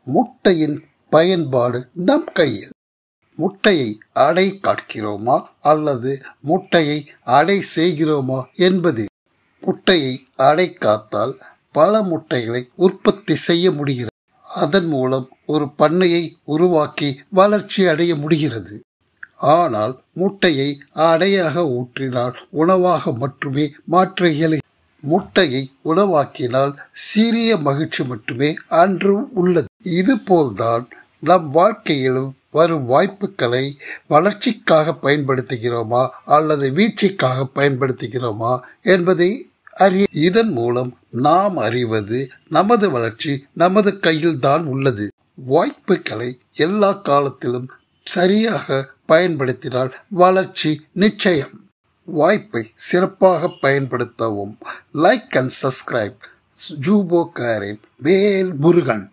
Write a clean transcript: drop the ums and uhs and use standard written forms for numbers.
முட்டையின் பயன்பாடு நம் கையில். முட்டையை அடை காக்கிறோமா அல்லது முட்டையை அடை செய்கிறோமா என்பது. முட்டையை அடை காத்தால் பல முட்டைகளை உற்பத்தி செய்ய முடிகிறது. அதன் மூலம் ஒரு பண்ணையை உருவாக்கி வளர்ச்சி அடைய முடிகிறது. ஆனால் முட்டையை அடையாக ஊற்றினால் உணவாக மட்டுமே மாற்ற இயலும். முட்டையை உணவாக்கினால் சிறிய மகிழ்ச்சி மட்டுமே அன்று உள்ளது. இதுபோல்தான் நம் வாழ்க்கையிலும் வரும் வாய்ப்புகளை வளர்ச்சிக்காக பயன்படுத்துகிறோமா அல்லது வீழ்ச்சிக்காக பயன்படுத்துகிறோமா என்பதை இதன் மூலம் நாம் அறிவது நமது வளர்ச்சி நமது கையில்தான் உள்ளது. வாய்ப்புகளை எல்லா காலத்திலும் சரியாக பயன்படுத்தினால் வளர்ச்சி நிச்சயம். வாய்ப்பை சிறப்பாக பயன்படுத்தவும். Like and subscribe. ஜூபோ காரின் வேல் முருகன்.